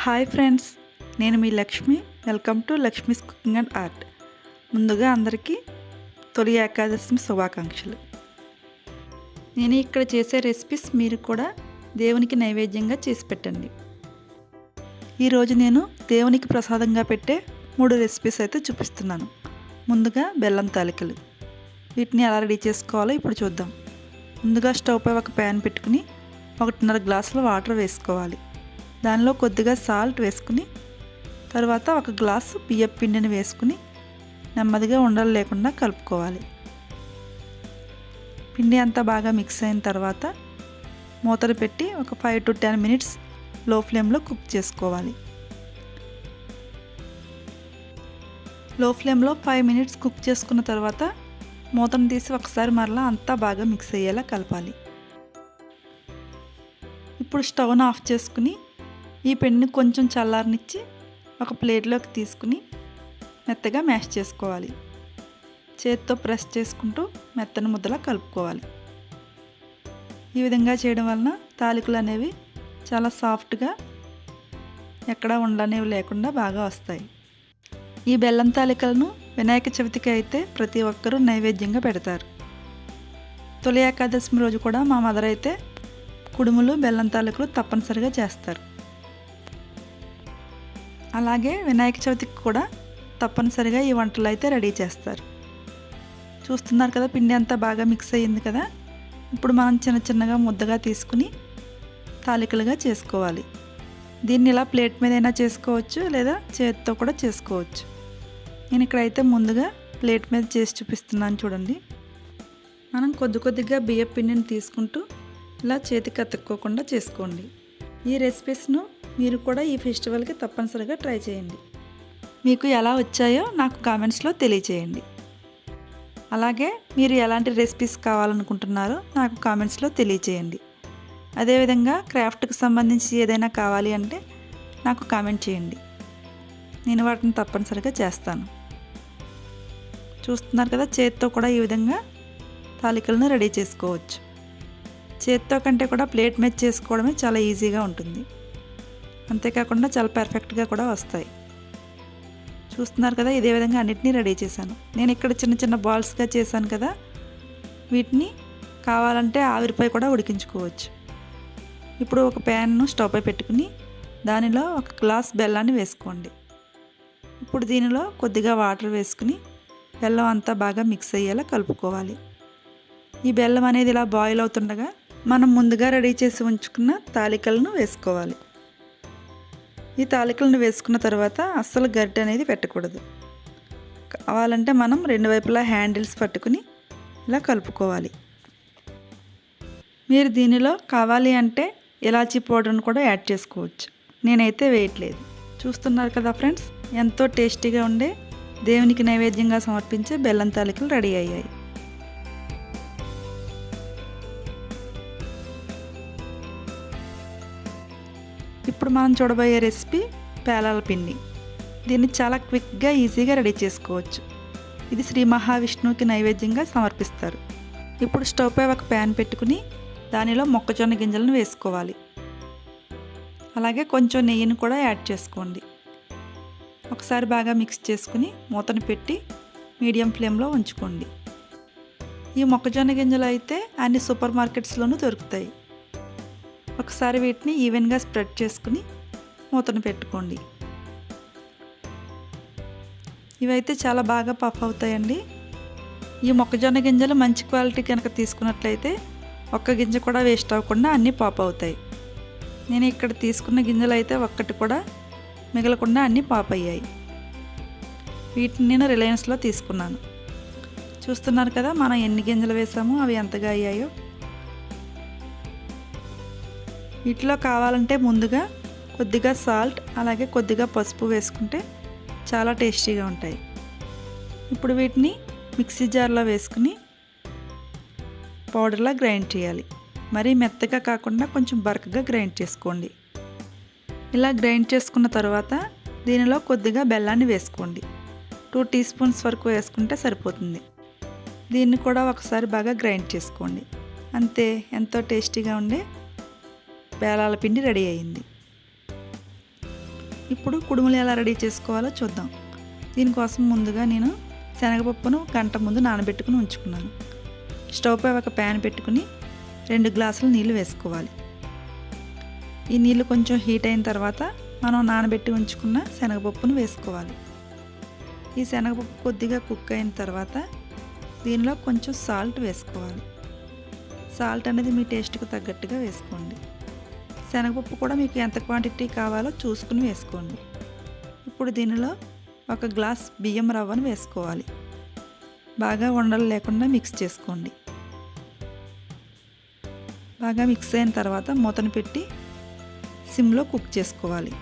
Hi friends, నేను మీ Lakshmi. Welcome to Lakshmi's cooking and art. ముందుగా అందరికీ తొలి ఏకాదశి శుభాకాంక్షలు. నేను ఇక్కడ చేసే రెసిపీస్ మీరు కూడా దేవునికి నైవేద్యంగా చేసి పెట్టండి. ఈరోజు నేను దేవునికి ప్రసాదంగా పెట్టే 3 రెసిపీస్ అయితే చూపిస్తున్నాను. ముందుగా బెల్లం తాలికలు. వీటిని ఎలా రెడీ చేసుకోవాలో ఇప్పుడు చూద్దాం. ముందుగా స్టవ్ పై ఒక ప్యాన్ పెట్టుకుని 1.5 గ్లాసుల వాటర్ వేసుకోవాలి. దానిలో కొద్దిగా సాల్ట్ వేసుకుని తర్వాత 1 గ్లాసు బియ్యం పిండిని వేసుకుని నెమ్మదిగా ఉండలు లేకుండా కలుపుకోవాలి. పిండి అంతా బాగా మిక్స్ అయిన తర్వాత మూతను పెట్టి ఒక 5 to 10 మినిట్స్ లో ఫ్లేమ్లో కుక్ చేసుకోవాలి. లో ఫ్లేమ్లో 5 మినిట్స్ కుక్ చేసుకున్న తర్వాత మూతను తీసి ఒకసారి మరలా అంతా బాగా మిక్స్ అయ్యేలా కలపాలి. ఇప్పుడు స్టవ్ను ఆఫ్ చేసుకుని ఈ పిండిని కొంచెం చల్లారనిచ్చి ఒక ప్లేట్లోకి తీసుకుని మెత్తగా మ్యాష్ చేసుకోవాలి. చేతితో ప్రెస్ చేసుకుంటూ మెత్తని ముద్దలా కలుపుకోవాలి. ఈ విధంగా చేయడం వలన తాలికలు అనేవి చాలా సాఫ్ట్గా ఎక్కడా ఉండనేవి లేకుండా బాగా వస్తాయి. ఈ బెల్లం తాలికలను వినాయక చవితికి అయితే ప్రతి ఒక్కరూ నైవేద్యంగా పెడతారు. తొలి ఏకాదశి రోజు కూడా మా మదర్ అయితే కుడుములు బెల్లం తాలికలు తప్పనిసరిగా చేస్తారు. అలాగే వినాయక చవితికి కూడా తప్పనిసరిగా ఈ వంటలు అయితే రెడీ చేస్తారు. చూస్తున్నారు కదా, పిండి అంతా బాగా మిక్స్ అయ్యింది కదా. ఇప్పుడు మనం చిన్నగా ముద్దగా తీసుకుని తాలికలుగా చేసుకోవాలి. దీన్ని ఇలా ప్లేట్ మీద అయినా చేసుకోవచ్చు, లేదా చేతితో కూడా చేసుకోవచ్చు. నేను ఇక్కడైతే ముందుగా ప్లేట్ మీద చేసి చూపిస్తున్నాను చూడండి. మనం కొద్దిగా బియ్యం పిండిని తీసుకుంటూ ఇలా చేతికి అతుక్కోకుండా చేసుకోండి. ఈ రెసిపీస్ను మీరు కూడా ఈ ఫెస్టివల్కి తప్పనిసరిగా ట్రై చేయండి. మీకు ఎలా వచ్చాయో నాకు కామెంట్స్లో తెలియచేయండి. అలాగే మీరు ఎలాంటి రెసిపీస్ కావాలనుకుంటున్నారో నాకు కామెంట్స్లో తెలియచేయండి. అదేవిధంగా క్రాఫ్ట్కి సంబంధించి ఏదైనా కావాలి అంటే నాకు కామెంట్ చేయండి. నేను వాటిని తప్పనిసరిగా చేస్తాను. చూస్తున్నారు కదా, చేతితో కూడా ఈ విధంగా తాలికలను రెడీ చేసుకోవచ్చు. చేతితో కంటే కూడా ప్లేట్ మీద చేసుకోవడమే చాలా ఈజీగా ఉంటుంది. అంతేకాకుండా చాలా పర్ఫెక్ట్గా కూడా వస్తాయి. చూస్తున్నారు కదా, ఇదే విధంగా అన్నిటినీ రెడీ చేశాను. నేను ఇక్కడ చిన్న బాల్స్గా చేశాను కదా, వీటిని కావాలంటే ఆవిరిపై కూడా ఉడికించుకోవచ్చు. ఇప్పుడు ఒక ప్యాన్ను స్టవ్ పై పెట్టుకుని దానిలో 1 గ్లాస్ బెల్లాన్ని వేసుకోండి. ఇప్పుడు దీనిలో కొద్దిగా వాటర్ వేసుకుని బెల్లం అంతా బాగా మిక్స్ అయ్యేలా కలుపుకోవాలి. ఈ బెల్లం అనేది ఇలా బాయిల్ అవుతుండగా మనం ముందుగా రెడీ చేసి ఉంచుకున్న తాలికలను వేసుకోవాలి. ఈ తాలికలను వేసుకున్న తర్వాత అస్సలు గరిటె అనేది పెట్టకూడదు. కావాలంటే మనం 2 వైపులా హ్యాండిల్స్ పట్టుకుని ఇలా కలుపుకోవాలి. మీరు దీనిలో కావాలి అంటే ఇలాచీ పౌడర్ను కూడా యాడ్ చేసుకోవచ్చు. నేనైతే వేయట్లేదు. చూస్తున్నారు కదా ఫ్రెండ్స్, ఎంతో టేస్టీగా ఉండే దేవునికి నైవేద్యంగా సమర్పించే బెల్లం తాలికలు రెడీ అయ్యాయి. ఇప్పుడు మనం చూడబోయే రెసిపీ పేలాల పిండి. దీన్ని చాలా క్విక్గా ఈజీగా రెడీ చేసుకోవచ్చు. ఇది శ్రీ మహావిష్ణువుకి నైవేద్యంగా సమర్పిస్తారు. ఇప్పుడు స్టవ్ పై ఒక ప్యాన్ పెట్టుకుని దానిలో మొక్కజొన్న గింజలను వేసుకోవాలి. అలాగే కొంచెం నెయ్యిని కూడా యాడ్ చేసుకోండి. ఒకసారి బాగా మిక్స్ చేసుకుని మూతను పెట్టి మీడియం ఫ్లేమ్లో ఉంచుకోండి. ఈ మొక్కజొన్న గింజలు అయితే అన్ని సూపర్ మార్కెట్స్లోనూ దొరుకుతాయి. ఒకసారి వీటిని ఈవెన్గా స్ప్రెడ్ చేసుకుని మూతను పెట్టుకోండి. ఇవైతే చాలా బాగా పఫ్ అవుతాయండి. ఈ మొక్కజొన్న గింజలు మంచి క్వాలిటీ కనుక తీసుకున్నట్లయితే ఒక్క గింజ కూడా వేస్ట్ అవ్వకుండా అన్నీ పాప్ అవుతాయి. నేను ఇక్కడ తీసుకున్న గింజలు అయితే ఒక్కటి కూడా మిగలకుండా అన్నీ పాప్ అయ్యాయి. వీటిని నేను రిలయన్స్లో తీసుకున్నాను. చూస్తున్నారు కదా, మనం ఎన్ని గింజలు వేసామో అవి ఎంతగా అయ్యాయో. వీటిలో కావాలంటే ముందుగా కొద్దిగా సాల్ట్ అలాగే కొద్దిగా పసుపు వేసుకుంటే చాలా టేస్టీగా ఉంటాయి. ఇప్పుడు వీటిని మిక్సీ జార్లో వేసుకుని పౌడర్లా గ్రైండ్ చేయాలి. మరీ మెత్తగా కాకుండా కొంచెం బరకగా గ్రైండ్ చేసుకోండి. ఇలా గ్రైండ్ చేసుకున్న తర్వాత దీనిలో కొద్దిగా బెల్లాన్ని వేసుకోండి. 2 టీ స్పూన్స్ వరకు వేసుకుంటే సరిపోతుంది. దీన్ని కూడా ఒకసారి బాగా గ్రైండ్ చేసుకోండి. అంతే, ఎంతో టేస్టీగా ఉండే పేలాల పిండి రెడీ అయింది. ఇప్పుడు కుడుములు ఎలా రెడీ చేసుకోవాలో చూద్దాం. దీనికోసం ముందుగా నేను శనగపప్పును గంట ముందు నానబెట్టుకుని ఉంచుకున్నాను. స్టవ్ పై ఒక ప్యాన్ పెట్టుకుని 2 గ్లాసుల నీళ్లు వేసుకోవాలి. ఈ నీళ్లు కొంచెం హీట్ అయిన తర్వాత మనం నానబెట్టి ఉంచుకున్న శనగపప్పును వేసుకోవాలి. ఈ శనగపప్పు కొద్దిగా కుక్ అయిన తర్వాత దీనిలో కొంచెం సాల్ట్ వేసుకోవాలి. సాల్ట్ అనేది మీ టేస్ట్కి తగ్గట్టుగా వేసుకోండి. శనగపప్పు కూడా మీకు ఎంత క్వాంటిటీ కావాలో చూసుకుని వేసుకోండి. ఇప్పుడు దీనిలో 1 గ్లాస్ బియ్యం రవ్వను వేసుకోవాలి. బాగా ఉండలు లేకుండా మిక్స్ చేసుకోండి. బాగా మిక్స్ అయిన తర్వాత మూతను పెట్టి సిమ్లో కుక్ చేసుకోవాలి.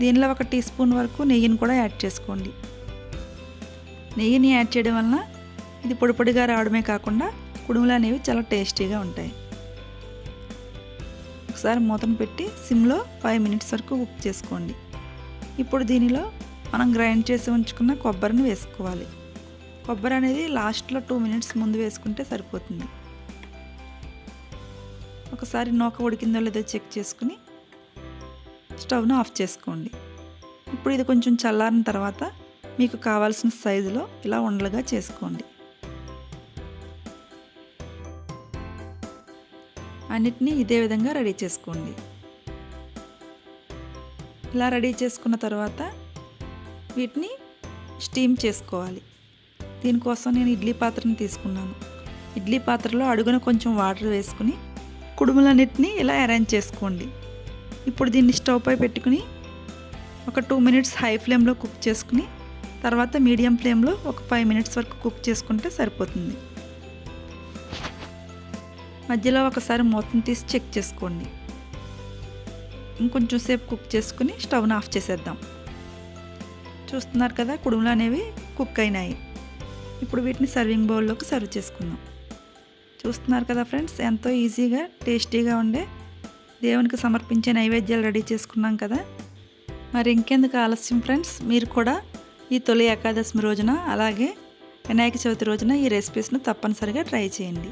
దీనిలో 1 టీ స్పూన్ వరకు నెయ్యిని కూడా యాడ్ చేసుకోండి. నెయ్యిని యాడ్ చేయడం వలన ఇది పొడి పొడిగా రావడమే కాకుండా కుడుములు అనేవి చాలా టేస్టీగా ఉంటాయి. ఒకసారి మూతను పెట్టి సిమ్లో 5 మినిట్స్ వరకు కుక్ చేసుకోండి. ఇప్పుడు దీనిలో మనం గ్రైండ్ చేసి ఉంచుకున్న కొబ్బరిని వేసుకోవాలి. కొబ్బరి అనేది లాస్ట్లో 2 మినిట్స్ ముందు వేసుకుంటే సరిపోతుంది. ఒకసారి నూక ఉడికిందో లేదో చెక్ చేసుకుని స్టవ్ను ఆఫ్ చేసుకోండి. ఇప్పుడు ఇది కొంచెం చల్లారిన తర్వాత మీకు కావాల్సిన సైజులో ఇలా ఉండలుగా చేసుకోండి. అన్నిటినీ ఇదే విధంగా రెడీ చేసుకోండి. ఇలా రెడీ చేసుకున్న తర్వాత వీటిని స్టీమ్ చేసుకోవాలి. దీనికోసం నేను ఇడ్లీ పాత్రను తీసుకున్నాను. ఇడ్లీ పాత్రలో అడుగున కొంచెం వాటర్ వేసుకుని కుడుములన్నిటినీ ఇలా అరేంజ్ చేసుకోండి. ఇప్పుడు దీన్ని స్టవ్ పై పెట్టుకుని ఒక 2 మినిట్స్ హై ఫ్లేమ్లో కుక్ చేసుకుని తర్వాత మీడియం ఫ్లేమ్లో ఒక 5 మినిట్స్ వరకు కుక్ చేసుకుంటే సరిపోతుంది. మధ్యలో ఒకసారి మూతను తీసి చెక్ చేసుకోండి. ఇంకొంచెం సేపు కుక్ చేసుకుని స్టవ్ను ఆఫ్ చేసేద్దాం. చూస్తున్నారు కదా, కుడుములు అనేవి కుక్ అయినాయి. ఇప్పుడు వీటిని సర్వింగ్ బౌల్లోకి సర్వ్ చేసుకుందాం. చూస్తున్నారు కదా ఫ్రెండ్స్, ఎంతో ఈజీగా టేస్టీగా ఉండే దేవునికి సమర్పించే నైవేద్యాలు రెడీ చేసుకున్నాం కదా. మరి ఇంకెందుకు ఆలస్యం ఫ్రెండ్స్, మీరు కూడా ఈ తొలి ఏకాదశి రోజున అలాగే వినాయక చవితి రోజున ఈ రెసిపీస్ను తప్పనిసరిగా ట్రై చేయండి.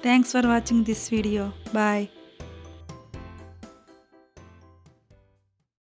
Thanks for watching this video. Bye.